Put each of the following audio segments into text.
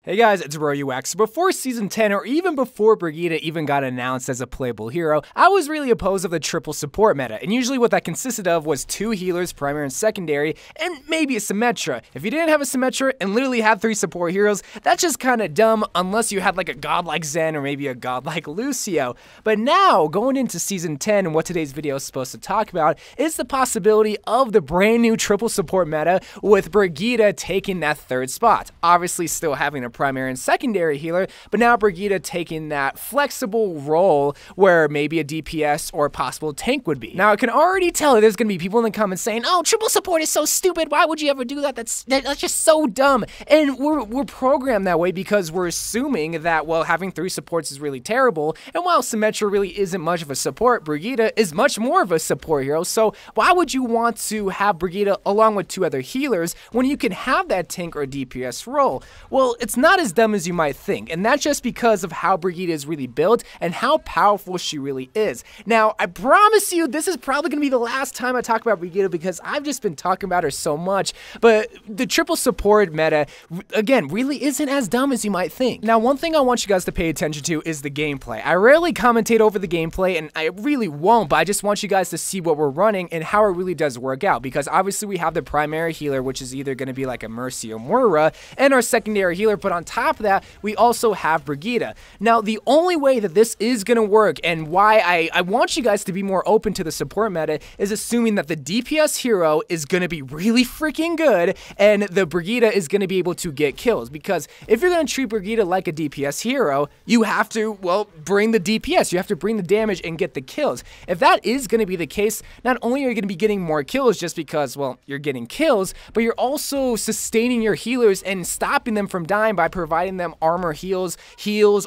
Hey guys, it's YOU WACK. So before Season 10, or even before Brigitte even got announced as a playable hero, I was really opposed of the triple support meta, and usually what that consisted of was 2 healers, primary and secondary, and maybe a Symmetra. If you didn't have a Symmetra and literally have 3 support heroes, that's just kinda dumb unless you had like a god like Zen or maybe a god like Lucio. But now, going into Season 10, and what today's video is supposed to talk about, is the possibility of the brand new triple support meta with Brigitte taking that 3rd spot. Obviously still having a primary and secondary healer, but now Brigitte taking that flexible role where maybe a DPS or a possible tank would be. Now I can already tell that there's gonna be people in the comments saying, "Oh, triple support is so stupid. Why would you ever do that? That's just so dumb." And we're programmed that way because we're assuming that, well, having 3 supports is really terrible. And while Symmetra really isn't much of a support, Brigitte is much more of a support hero. So why would you want to have Brigitte along with 2 other healers when you can have that tank or DPS role? Well, it's not as dumb as you might think, and that's just because of how Brigitte is really built and how powerful she really is. Now, I promise you this is probably going to be the last time I talk about Brigitte because I've just been talking about her so much, but the triple support meta, again, really isn't as dumb as you might think. Now, one thing I want you guys to pay attention to is the gameplay. I rarely commentate over the gameplay, and I really won't, but I just want you guys to see what we're running and how it really does work out, because obviously we have the primary healer, which is either going to be like a Mercy or Moira, and our secondary healer, but on top of that, we also have Brigitte. Now, the only way that this is going to work, and why I want you guys to be more open to the support meta, is assuming that the DPS hero is going to be really freaking good, and the Brigitte is going to be able to get kills, because if you're going to treat Brigitte like a DPS hero, you have to, well, bring the DPS, you have to bring the damage and get the kills. If that is going to be the case, not only are you going to be getting more kills just because, well, you're getting kills, but you're also sustaining your healers and stopping them from dying by providing them armor heals,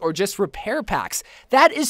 or just repair packs. That is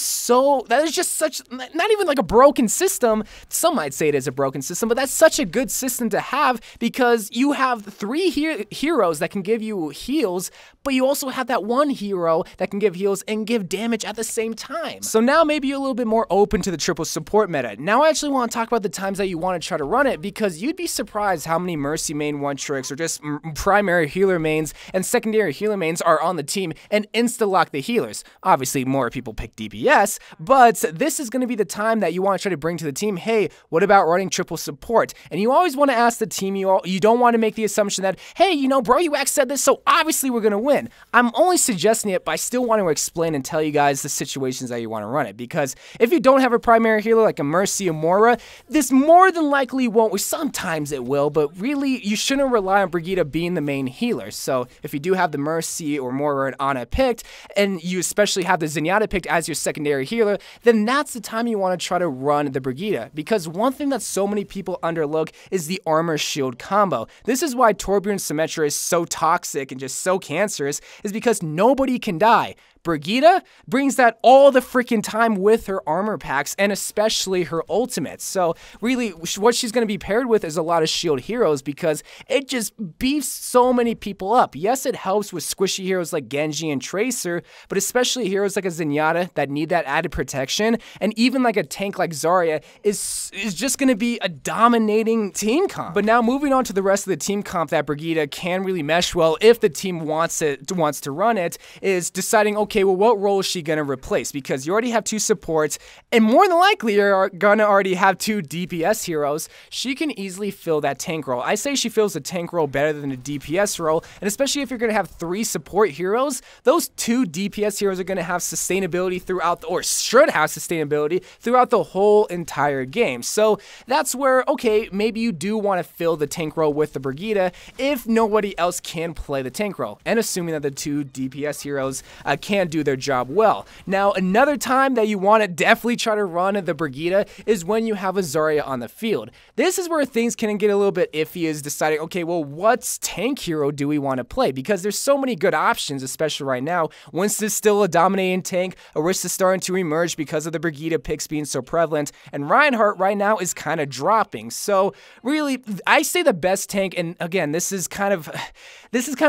just such, not even like a broken system. Some might say it is a broken system, but that's such a good system to have because you have 3 heroes that can give you heals, but you also have that 1 hero that can give heals and give damage at the same time. So now maybe you're a little bit more open to the triple support meta. Now I actually want to talk about the times that you want to try to run it, because you'd be surprised how many Mercy main 1 tricks or just primary healer mains and secondary healer mains are on the team and insta-lock the healers. Obviously, more people pick DPS, but this is going to be the time that you want to try to bring to the team, hey, what about running triple support? And you always want to ask the team, you don't want to make the assumption that, hey, you know, YOU WACK said this, so obviously we're going to win. I'm only suggesting it, but I still want to explain and tell you guys the situations that you want to run it, because if you don't have a primary healer like a Mercy or Moira, this more than likely won't, sometimes it will, but really, you shouldn't rely on Brigitte being the main healer. So if you do have the Mercy or Moira and Ana picked, and you especially have the Zenyatta picked as your secondary healer, then that's the time you want to try to run the Brigitte. Because one thing that so many people underlook is the armor shield combo. This is why Torbjorn Symmetra is so toxic and just so cancerous, is because nobody can die. Brigitte brings that all the freaking time with her armor packs and especially her ultimates. So really what she's going to be paired with is a lot of shield heroes because it just beefs so many people up. Yes, it helps with squishy heroes like Genji and Tracer, but especially heroes like a Zenyatta that need that added protection, and even like a tank like Zarya is just going to be a dominating team comp. But now moving on to the rest of the team comp that Brigitte can really mesh well if the team wants to run it, is deciding, okay, well, what role is she going to replace? Because you already have 2 supports, and more than likely you're going to already have 2 DPS heroes. She can easily fill that tank role. I say she fills the tank role better than a DPS role, and especially if you're going to have 3 support heroes, those 2 DPS heroes are going to have sustainability throughout, or should have sustainability throughout the whole entire game. So that's where, okay, maybe you do want to fill the tank role with the Brigitte if nobody else can play the tank role, and assuming that the 2 DPS heroes can do their job well. Now, another time that you want to definitely try to run the Brigitte is when you have a Zarya on the field. This is where things can get a little bit iffy, is deciding, okay, well, what tank hero do we want to play? Because there's so many good options, especially right now. Winston is still a dominating tank, Orisa is starting to emerge because of the Brigitte picks being so prevalent, and Reinhardt right now is kind of dropping. So really, I say the best tank, and again, this is kind of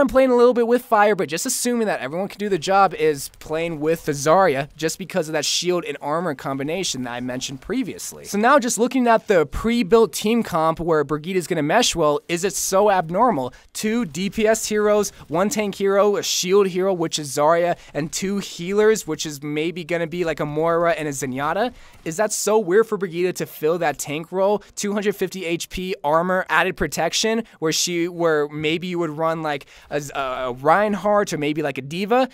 playing a little bit with fire, but just assuming that everyone can do the job, is is playing with the Zarya just because of that shield and armor combination that I mentioned previously. So now just looking at the pre-built team comp where Brigitte is going to mesh well, is it so abnormal? 2 DPS heroes, 1 tank hero, a shield hero, which is Zarya, and 2 healers, which is maybe going to be like a Moira and a Zenyatta? Is that so weird for Brigitte to fill that tank role? 250 HP, armor, added protection, where maybe you would run like a Reinhardt or maybe like a Diva?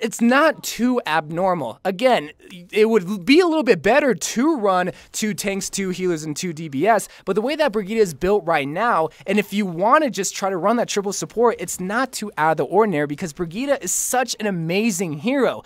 It's not too abnormal. Again, it would be a little bit better to run 2 tanks, 2 healers, and 2 DPS, but the way that Brigitte is built right now, and if you want to just try to run that triple support, it's not too out of the ordinary because Brigitte is such an amazing hero.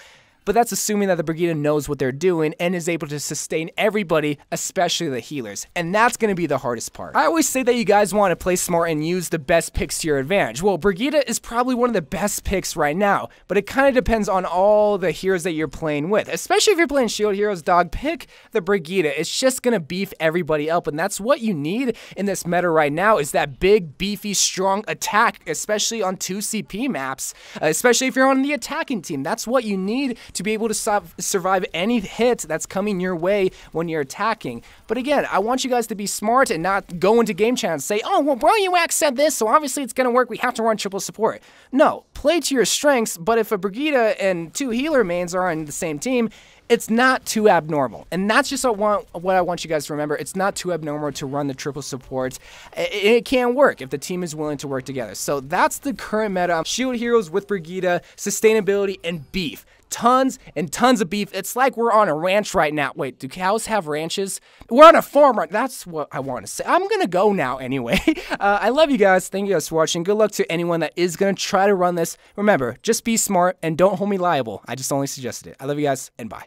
But that's assuming that the Brigitte knows what they're doing and is able to sustain everybody, especially the healers. And that's going to be the hardest part. I always say that you guys want to play smart and use the best picks to your advantage. Well, Brigitte is probably one of the best picks right now, but it kind of depends on all the heroes that you're playing with. Especially if you're playing shield heroes, dog, pick the Brigitte. It's just going to beef everybody up, and that's what you need in this meta right now is that big, beefy, strong attack, especially on 2 CP maps, especially if you're on the attacking team. That's what you need to be able to survive any hit that's coming your way when you're attacking. But again, I want you guys to be smart and not go into game chat and say, oh, well, bro, you WACK said this, so obviously it's going to work. We have to run triple support. No, play to your strengths, but if a Brigitte and 2 healer mains are on the same team, it's not too abnormal. And that's just what I want you guys to remember. It's not too abnormal to run the triple support. It can work if the team is willing to work together. So that's the current meta. Shield heroes with Brigitte, sustainability, and beef. Tons and tons of beef. It's like we're on a ranch right now. Wait, do cows have ranches? We're on a farm right. That's what I want to say. I'm going to go now anyway. I love you guys. Thank you guys for watching. Good luck to anyone that is going to try to run this. Remember, just be smart and don't hold me liable. I just only suggested it. I love you guys and bye.